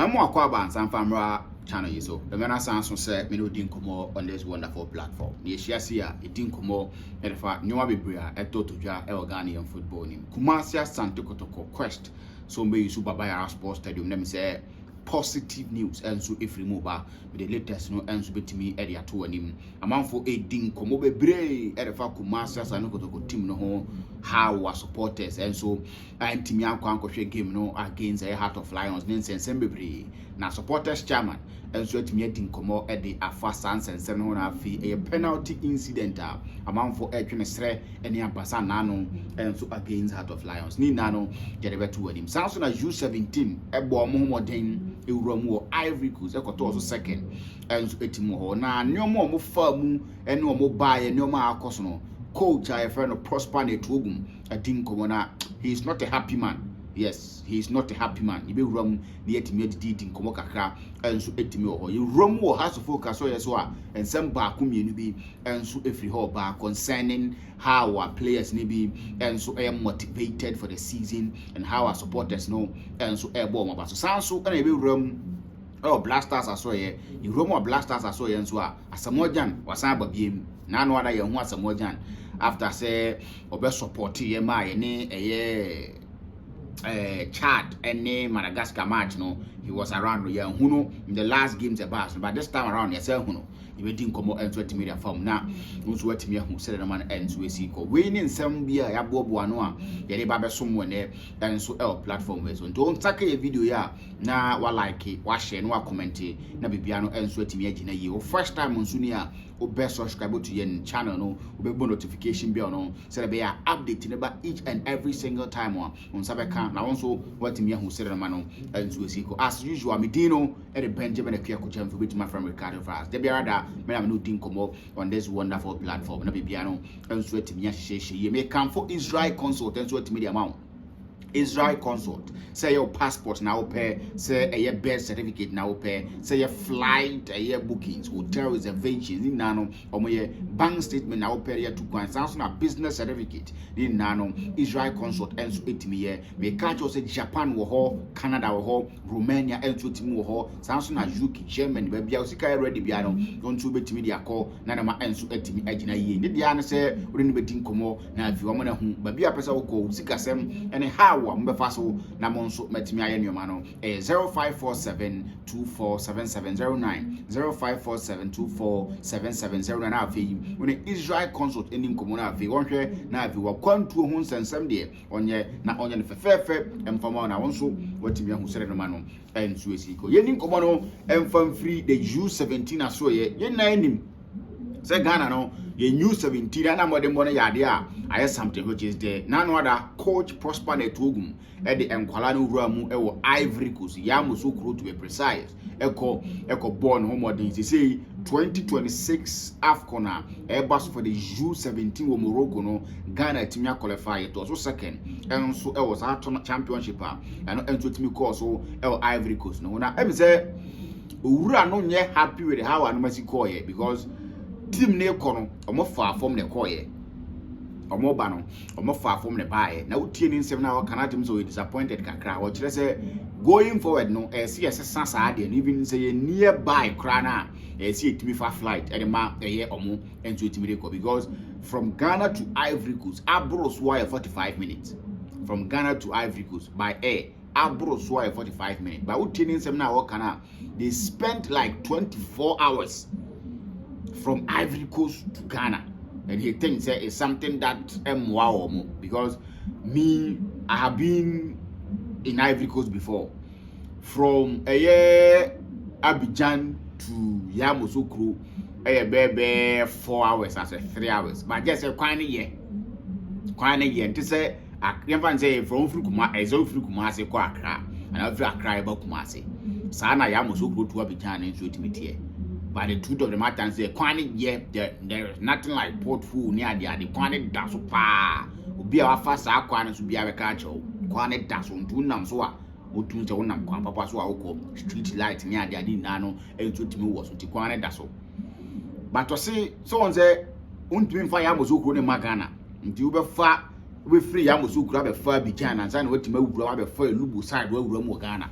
mo akwa ban san famra channel yi so the mena san so say me no din komo on this wonderful platform ni ehia se a din komo e fa nyoma bebre a etotodwa e Ghanaian football nim Kumasi Asante Kotoko quest so me use Yara Sports Stadium na me say positive news and so if remove with the latest no and so betimi e dia to anim amanfo din komo bebre e fa Kumasi Asante Kotoko team no ho how our supporters and so antimi akwa game no against a Heart of Lions nsensem bebre na supporters chairman and so etimi din komo e de afa sansensem no na afi a penalty incident amanfo e twene sre ene abasa na no and so against Heart of Lions ni na no gere beto anim sanso na U-17 e bo mo homoden ewuramu wo Ivory Coast e koto so second and so etimi ho na nneomo mo fa mu ene omo baaye nneomo akoso no coach I friend of Prosper Netogum adin komo na he is not a happy man. Yes, he is not a happy man. Ibe rum the etimi din komo kakra enso etimi ho. You rum wo has to focus so yeso a ensem ba ko mienu bi enso efri ho ba concerning how our players ni bi enso are motivated for the season and how our supporters know enso e ball ma so sanso na ibe rum oh blasters aso ye you rum or blasters aso ye enso a asamojan wasan ba biem na no ada ye hu asamojan after say obe support ye ma ye ni eye Chad and Madagascar match no he was around yeah huno in the last games about but this time around yes huno you didn't come out and 20 media form now who's what me who said the man ends we see ko winning some beer ya bobo ano a ye ba be somewhere there and so platform so don't take a video ya na wa like wa share no wa comment na bibia no enso atimi agina yi o first time nso ni a o be subscribe to your channel no o be notification bell no so that be update never each and every single time on sabeka na wonso watimi ahu sere no no enso we see ko as usual me dino e de Benjamin Akiako Jam for my friend Ricardo Fast de biara me am no din komo on this wonderful platform na bibia no enso atimi ahyehyehye ye me come for Israel consult enso atimi the amount Israel consult say your passport now pay say a birth certificate now pay say your flight a bookings hotel reservations in nano or your bank statement now pay ya to sounds na business certificate in nano Israel consult and so etimi me catch us Japan wo ho Canada wo ho Romania and so etimi wo ho sounds na UK Germany be bia usika ready bia no don't so betimi dia call na na ma enso etimi agina ye ne dia na say we ne bedin komo na afi wo mo na hu ba bia pesa wo ko usika sem and how mbefa so na mo nso matimi aye nyoma no 0547247709 0547247709 na afi when Israel consult enim komo na afi wonhwe na afi wa kwantuo hu nsensem de onye na onye ne fefefe emfama na wonso watimi ahu sere no ma no enso esiko yenim komo no emfam free the U-17 aso ye na enim say Ghana no ye U-17 na modern bono yade a aye something which is there na no other coach Prosper Netogum e de enkwala no wura mu e wo Ivory Coast ya musukuru to be precise eko born home modern say 2026 AFCON e bass for the U-17 wo Morocco no Ghana timia qualify it also second and so e was our championship and enso timi course so e wo Ivory Coast no na e say wura no nye happy with how anomasi call here because team ne kono omo fa form ne koye omo ba no omo fa form ne baaye na utie ni nsem na wa kana tim so we disappointed kakra wo kire say going forward no see sasa ade even say nearby kra na see etimi fa flight e ma eye omo enso etimi rekọ because from Ghana to Ivory Coast abros why 45 minutes from Ghana to Ivory Coast by air abros why 45 minutes but utie ni nsem na wa kana they spent like 24 hours from Ivory Coast to Ghana, and he thinks that it's something that wow because me I have been in Ivory Coast before from Abidjan to Yamoussoukro baby 4 hours as 3 hours but just a quite a year to say I never say from Frukuma as of Frukumasi kwa Accra and after Accra about Kumasi Sana Yamoussoukro to Abidjan and so to by the truth of the matter and say quantity there is nothing like port food near the quantity that's pa be our fast quantity to be a catch quantity that's on two nam so otu nche wonam kwa papa so awoko street light near the nano and to me was to quantity that's but to say so on say untumi fa Yamoussoukro ne magana nti ube fa we free Yamoussoukro be fa Abidjan and say wetima wura be fa Elubu side we wura mu Ghana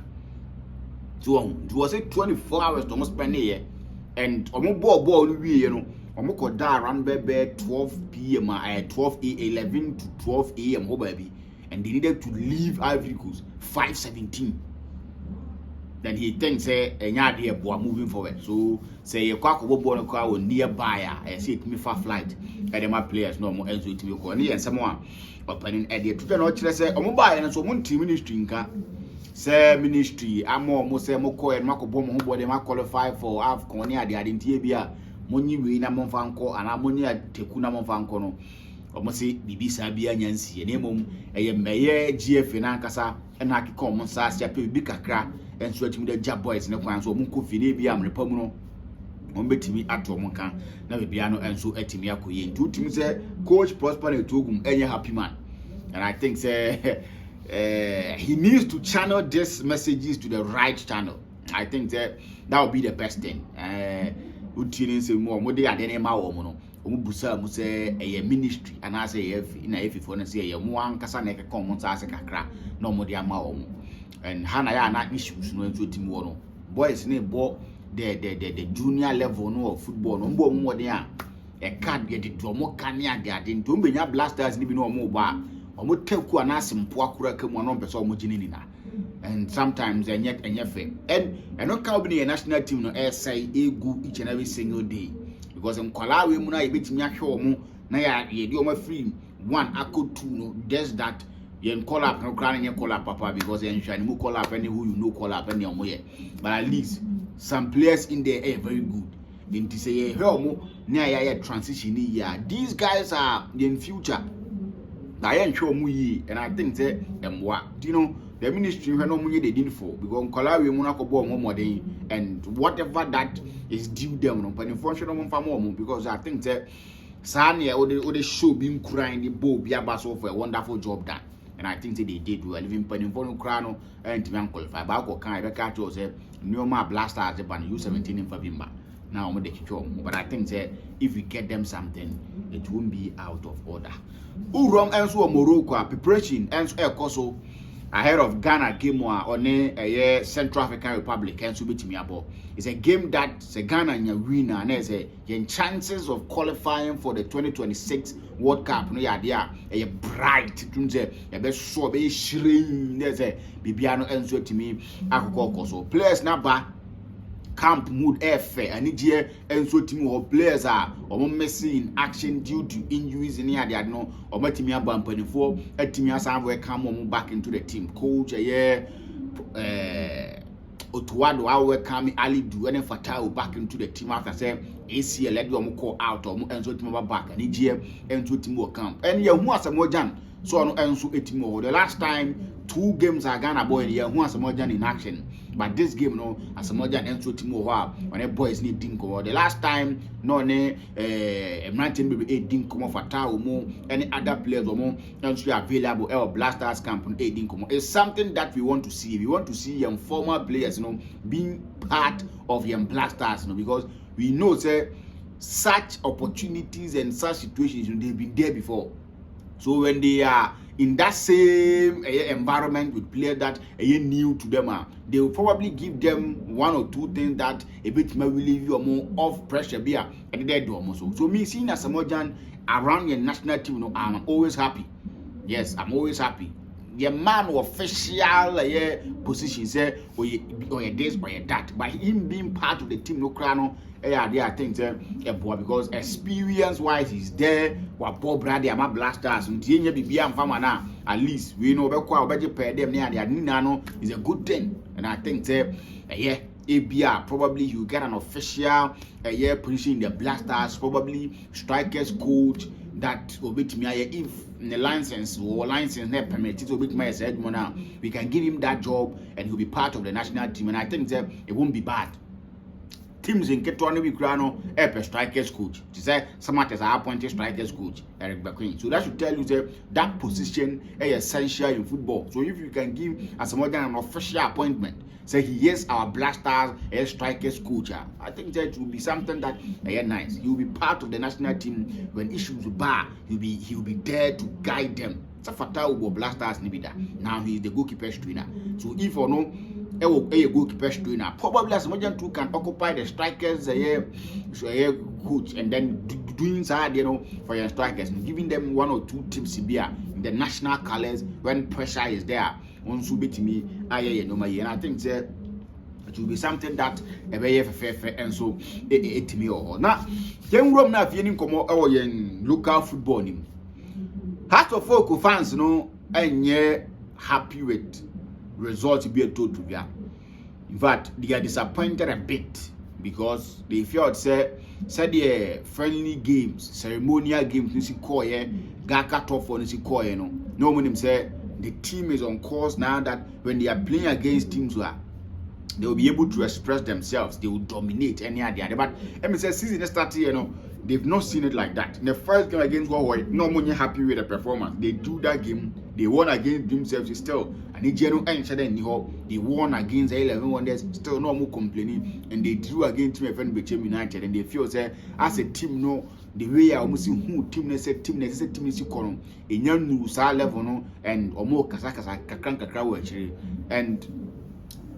So it was 24 hours to almost spend here, and almost ball we almost got that around 12 p.m. 11 to 12 a.m. baby, and they needed to leave Ivory Coast 5:17. Then he thinks say a boy moving forward. So say a quack of born car nearby. I see it me for flight. And my players no more ends with me and someone opening at the to say mobile and so one team ministry say ministry. I'm almost say Moko and Marco Bomo who they might qualify for AFCON near the Identibia. Money we na Monfanco and Ammonia Tekuna Monfanco no. Almost say Bibi Sabia Yancy and Emum a mayor GF in Ankasa and I come on Sassia Big Crack. And so to me the job boys in the quan so munko fide bia am repamuno on betimi ato monka na be bia no enso atimi akoye ntu timi say coach Prosper Etogum enye happy man, and I think say he needs to channel these messages to the right channel. I think that would be the best thing. Utini say mo de ade na ma wo mo no omu busa mu say a ministry and I say if for na say ye mo ankasa na ekeka mo sa ase kakra na mo de ama wo mo. And Hana ya na issues no into team no boys ne bo the junior level no of football no mbo mo de a card get to mo kan ya de ade nto mbenya blasters ni bi no mo ba omo taku anasempo akura ka mu no pese omo ginini na, and sometimes enye fe and no ka obi the national team no say egu each and every single day because nkwala we mu na yebetimi ahwe omo na ya ye di omo free one akọ two no just that. You call up no crying, you call up papa because you ain't call up any who you know call up any omoye. But at least some players in there are very good. Then to say hello near transition year. These guys are in future. I ain't sure muyi, and I think that you know the ministry we no money they didn't for because Kolawi Monaco ball more day and whatever that is due them no but unfortunately more because I think that Sanya or the show being crying the ball be about for a wonderful job done. And I think that they did well. Living penny for no crown and to be qualify. But I can't say no more blasters ban U-17 in Fabimba. Now I'm the but I think that if we get them something, it won't be out of order. Wrong answer Morocco preparation and so ahead of Ghana game on a Central African Republic and Subitimiabo. It's a game that Ghana and winner and there's a chances of qualifying for the 2026 World Cup. No idea a bright a best so be shrin there's a Bibiano and so to me so players number camp mood fair and here and so to players are messy in action due to injuries in here. They no or Matimia Bampany for a Timia somewhere come back into the team. Coach Otuado I welcome Ali do any Fatao back into the team after say ACL let you call out or and so to back and here and so to camp. And yeah, who has a more jan so no and so more. The last time 2 games are Ghana boy here who has a more jan in action. But this game no as a modern and so Timo when a boys need dinko. The last time no ne Mantin baby dinko for Tao mo any other players or more and so available our blasters camp on dinko. It's something that we want to see. We want to see young former players being part of young blasters because we know say such opportunities and such situations they've been there before. So when they are in that same environment with players that are new to them, they will probably give them 1 or 2 things that a bit may relieve you more of pressure beer and they do almost. So me seeing as a Mojan around your national team, I'm always happy. Yes, I'm always happy. The man who official position say or this or that, but him being part of the team no crano. I think because experience wise he's there. What Bob Brady and my blasters and at least we know better pay them near the Nano is a good thing, and I think ABR probably you get an official position in the blasters, probably strikers coach that will be to me if the license not permitted to be my said we can give him that job and he'll be part of the national team, and I think that it won't be bad. Teams in Ketone we grano strikers coach. To say some are appointed strikers coach Eric Bakwin. So that should tell you that position is essential in football. So if you can give as a modern an official appointment, say he is our blasters strikers coach, I think that will be something that nice. He will be part of the national team when issues bar. He'll be there to guide them. It's a fatal blasters nibida. Now he is the goalkeeper trainer. So if or no a goalkeeper trainer. Probably as much as two can occupy the strikers coach and then doing that, for your strikers, and giving them 1 or 2 tips in the national colors when pressure is there. On subit me, and I think that it will be something that a very fair and so it me or now. Then room now feeling come or local football. Half of folk fans and happy with results be a total. In fact, they are disappointed a bit because they felt said the friendly games, ceremonial games, nisi koye, gaka top for nisi koye no one say the team is on course now that when they are playing against teams where they will be able to express themselves, they will dominate any other. But say season started, they've not seen it like that. In the first game against Huawei, no one happy with the performance. They do that game, they won against themselves still. And the general they won against 11 wonders, still no more complaining. And they drew against Team FNB United, and they feel say as a team, the way I almost see who team is column in young new level, and more kakra and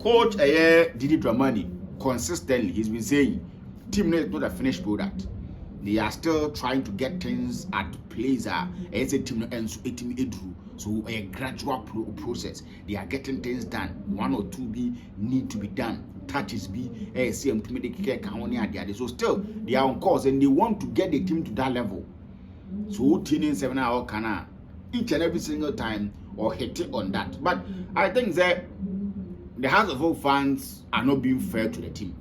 Coach Didi Dramani consistently he's been saying team is not a finished product. They are still trying to get things at place. It's a team and so a gradual process. They are getting things done. 1 or 2 need to be done. Touches CM to make the so still they are on course and they want to get the team to that level. So 7 hour can each and every single time or hit it on that. But I think that the House of Folk fans are not being fair to the team.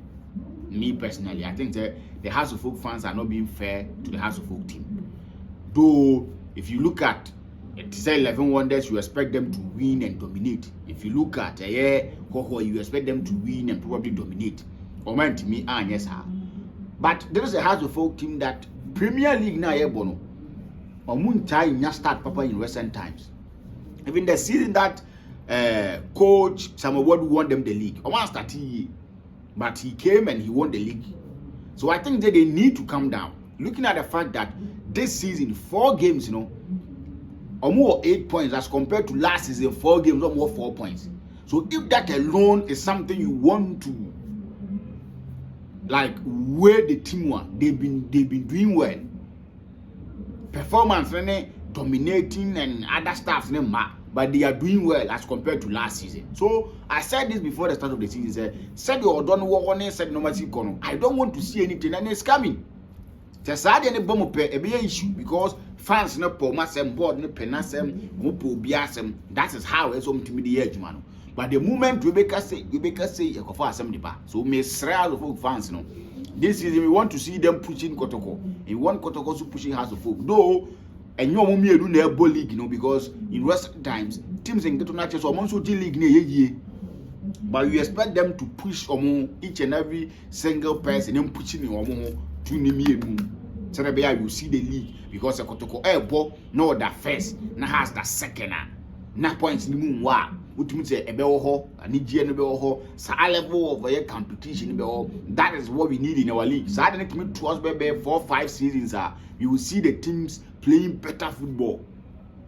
Me personally, I think that the House of Folk fans are not being fair to the House of Folk team. Though, if you look at 11 Wonders, you expect them to win and dominate. If you look at you expect them to win and probably dominate. To me, yes, sir. But there is a House of Folk team that Premier League now, bono. Omuntai start papa in recent times. Even the season that coach Samuel won them the league. I want to start but he came and he won the league. So I think that they need to come down. Looking at the fact that this season 4 games, or more 8 points as compared to last season 4 games, or more 4 points. So if that alone is something you want to like where the team won, they've been doing well. Performance, dominating and other stuff, but they are doing well as compared to last season. So I said this before the start of the season. Said you don't want said no I don't want to see anything and it's coming. Just add any bomb a be issue because fans no po masem board no penasem mopo biasem. That is how it's to me the edge man. But the moment Rebecca say you go for assembly bar. So me srail of fans this season we want to see them pushing Kotoko. We want Kotoko to pushing House of Folk. Though and you want me to do the ball league, because in recent times teams in get to matches or also league but you expect them to push each and every single person and pushing to name so that you see the league because the Kotoko ball no that first na has the second na points in the moon wa which means a beho and Nigeria so a level of competition that is what we need in our league. So I didn't commit to us 4-5 seasons you will see the teams playing better football.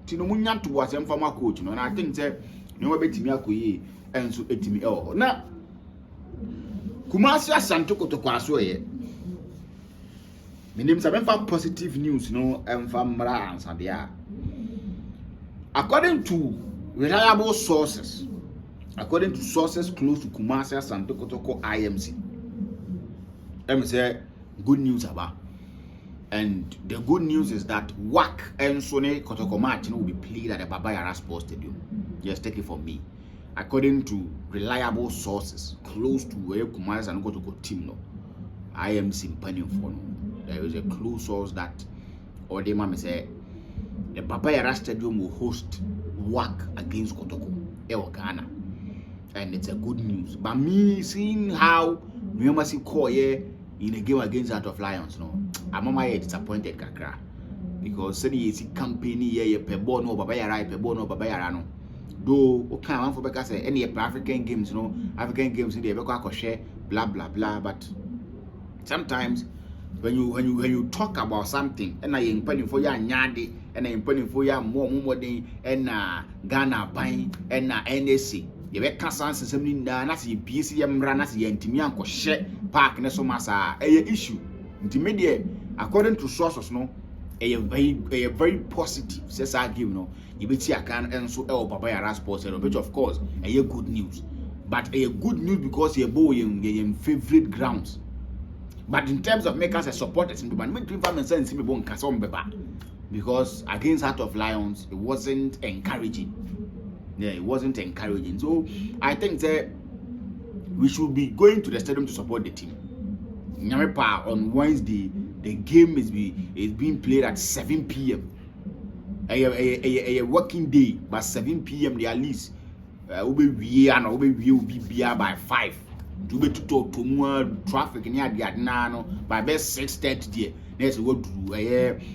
Tino Munyan to was former coach, and I think that no bet me akoye and so etimi now Kumasi Santo Kotoko asoye. My name is positive news, and from Mara and Sadia. According to reliable sources, according to sources close to Kumasi Santo Kotoko IMC, say good news about. And the good news is that WAC and Sone Kotoko match will be played at the Baba Yara Sports Stadium. Just take it from me. According to reliable sources close to where Kumasi and Kotoko team, I am simping for there is a close source that or the mama say the Baba Yara Stadium will host WAC against Kotoko, Ghana. And it's a good news. But me seeing how we must call in a game against Heart of Lions, I'm disappointed kakra because said is company per bono Baba Yara per bono Baba Yara no. Though okay one for because any African games African games in the ever share blah blah blah, but sometimes when you talk about something and I am for ya nyade and I am for ya more and Ghana buying and NSC ye be kasa nsesem ni na na se BC ye mra na se ye ntimi anko hye park ne so masa issue ntimi de according to sources no very positive says I give no you be see akan enso Baba Yara Sports which of course good news but good news because ye boy in favorite grounds. But in terms of making us a supporter, because against Heart of Lions, it wasn't encouraging. Yeah, it wasn't encouraging. So I think that we should be going to the stadium to support the team. On Wednesday, the game is being played at 7 p.m. A working day, but 7 p.m. they at least will be by 5. To be to talk to more traffic near the Adnano by best 6:30 there. Next go to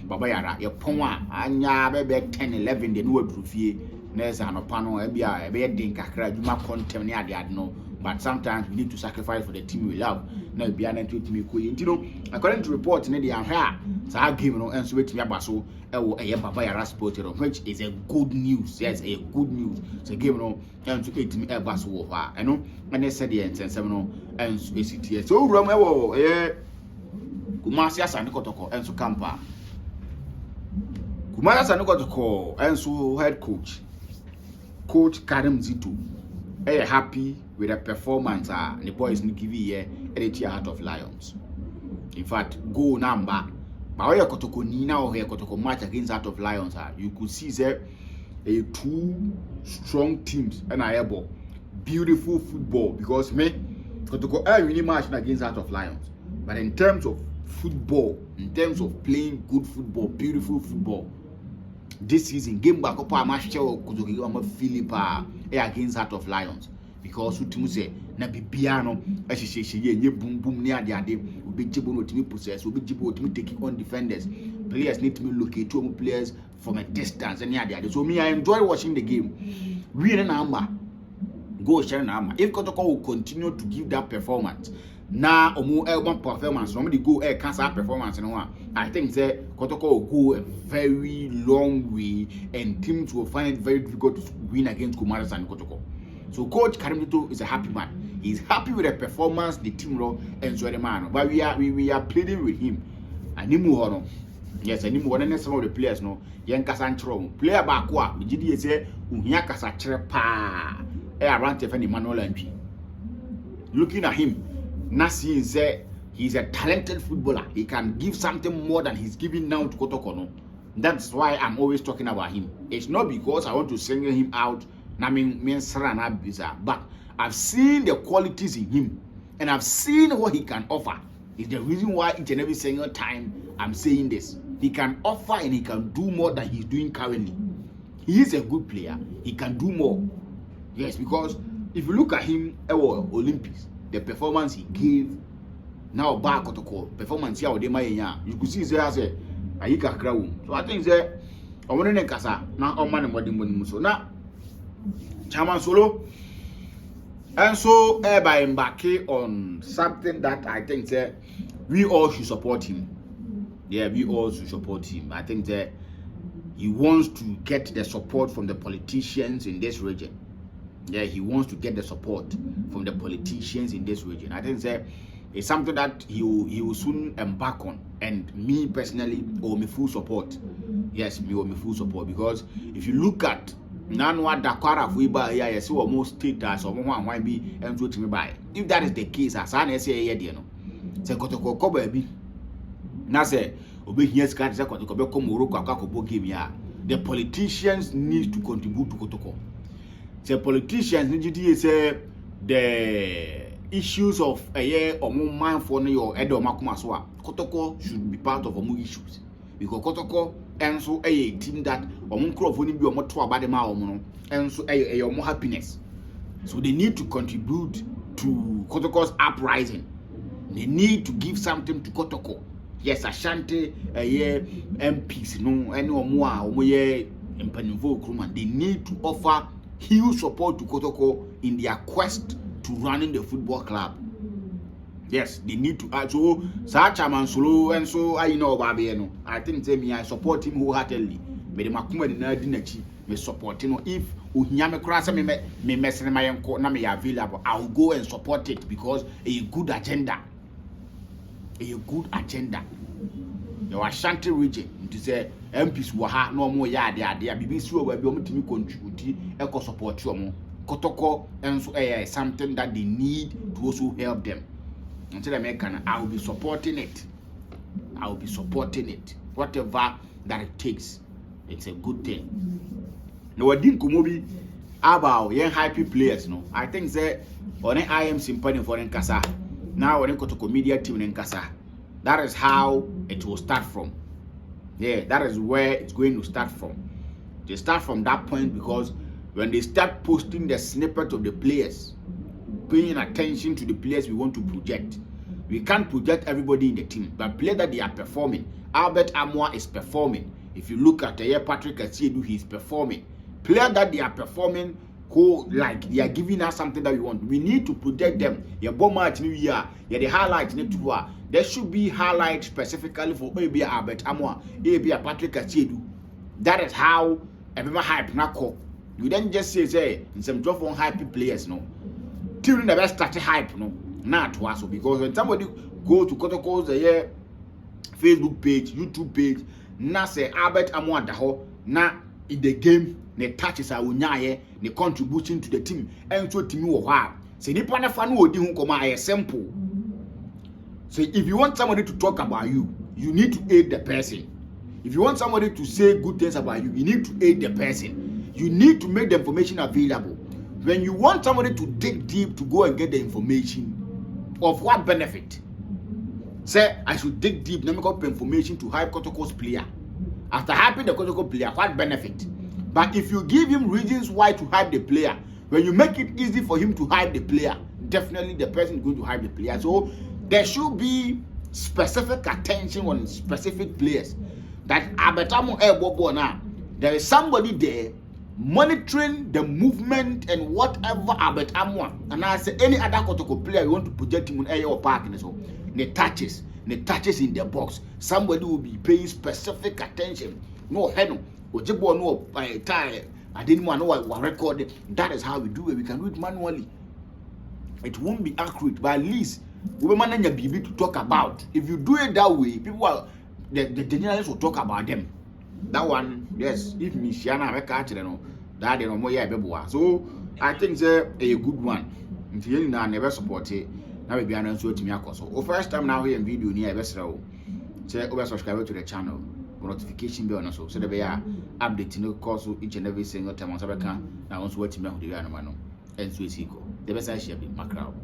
Baba Yara, your Poma, Anya, baby 10-11, the new Drufie, Nes and Opano, a bed dink, a crowd, you might contempt near the Adno. But sometimes we need to sacrifice for the team we love. Now, be an entry to me, you know, according to reports in the Anha, so I give no answer to Yabaso, Baba Yara Sport, which is a good news. Yes, a good news. So give no answer to me, Basso, I know, and they said the end, and 7 and ACTS. So, Romeo, Kumasias and Kotoko, and so Kampa. Kumasias and Kotoko, and so head Coach Karim Zito. Happy with the performance the boys need give here at the Heart of Lions. In fact, go number. But when you Kotoko Nina or here Kotoko match against Heart of Lions, you could see there two strong teams and I have beautiful football because Kotoko really match against Heart of Lions. But in terms of football, in terms of playing good football, beautiful football, this season game back up a match Kotoko Philippa against Heart of Lions because who say na bibiano ye boom near the ade obi jibo no timi possess obi jibo timi take on defenders players need to locate two players from a distance and near the ade so me I enjoy watching the game really na amba go share na amba if Kotoko will continue to give that performance na omo one performance no dey go cancel performance no I think that Kotoko will go a very long way and teams will find it very difficult to win against Kumaras and Kotoko. So Coach Karimito is a happy man. He's happy with the performance the team role and so the man. But we are pleading with him. And him yes, and him one some of the players no yen kasantro player back wa we gidi say uhia kasachre pa around Stephen Emmanuel Antwi. Looking at him, Nasi say he's a talented footballer. He can give something more than he's giving now to Kotoko. No? That's why I'm always talking about him. It's not because I want to single him out, but I've seen the qualities in him and I've seen what he can offer. It's the reason why each and every single time I'm saying this. He can offer and he can do more than he's doing currently. He is a good player. He can do more. Yes, because if you look at him at Olympics, the performance he gave. Now back Kotoko performance here with you could see there as a Ayika crowd. So I think that I want to kasa now on man and so now Chairman Solo and so by embarking on something that I think that we all should support him. Yeah, we all should support him. I think that he wants to get the support from the politicians in this region. Yeah, he wants to get the support from the politicians in this region. I think that it's something that he will soon embark on, and me personally owe me full support. Yes, me owe me full support because if you look at Nanwa Dakwara Fuiba here, you see almost status or one be and to me by. If that is the case, as I say here, no, say Kotoko Kobe. Now say Obi here scratch that Kotoko come Morocco Akakobo game here. The politicians need to contribute to Kotoko. The politicians need to say the issues of a year or more man for your Edo Makumaswa. Kotoko should be part of more issues because Kotoko and so a team that or only be more to about the mao and so a more happiness. So they need to contribute to Kotoko's uprising. They need to give something to Kotoko. Yes, Ashanti a year MPs, no, any or more year in Panivo Kruman. They need to offer huge support to Kotoko in their quest to running the football club. Yes, they need to add so Chairman Solo and so I know Babiano. I think me I support him wholeheartedly. But the Makuma did not me support if uhiame kura say me messing my enko na me available, I will go and support it because a good agenda. A good agenda. Your Ashanti region to say MPs were ha no more ya there be so we be omtimi contribute eco support you Kotoko and so something that they need to also help them. Until American, I will be supporting it. I will be supporting it. Whatever that it takes. It's a good thing. No, I didn't come over about young happy players. No, I think that on I am sympathy for Nkasa. Now when I go to media team in Nkasa, that is how it will start from. Yeah, that is where it's going to start from. They start from that point because when they start posting the snippet of the players, paying attention to the players we want to project. We can't project everybody in the team, but players that they are performing. Albert-1 is performing. If you look at the Patrick Asiedu, he's performing. Players that they are performing, who like they are giving us something that we want. We need to project them. Your bomb match new year, the highlights need to there should be highlights specifically for maybe Albert-1, maybe Patrick Asiedu. That is how everyone hype na call. You then just say in some 12 happy players, no. Till the best start hype, no. Not also because when somebody go to Kotoko's Facebook page, YouTube page, na say Albert-1 daho na in the game, ne touches a unyaye, ne contribution to the team, and so team wo ha. Say nipa na fa no odi hu koma simple. So if you want somebody to talk about you, you need to aid the person. If you want somebody to say good things about you, you need to aid the person. You need to make the information available. When you want somebody to dig deep to go and get the information, of what benefit? Say, I should dig deep, let me get information to hype Kotoko's player. After hyping the Kotoko player, what benefit? But if you give him reasons why to hype the player, when you make it easy for him to hype the player, definitely the person is going to hype the player. So there should be specific attention on specific players. That Albert-1 now, there is somebody there monitoring the movement and whatever Albert-1 and I say any other Kotoko player you want to project him on air or park and so the touches in the box. Somebody will be paying specific attention. No head Ojibo no tie. I didn't want to know what record. That is how we do it. We can do it manually. It won't be accurate, but at least we manage a BB to talk about. If you do it that way, people are the journalists will talk about them. That one, yes, if Michiana make catch no, that no more yeah beboa. So I think it's a good one. If you never support it, now we be announced to me so. First time now here in video near Vesro. Say over subscribe to the channel, notification bell so that we are updating course each and every single time on Sabaka. Now also watch me on the and so it's equal. The best I share be macro.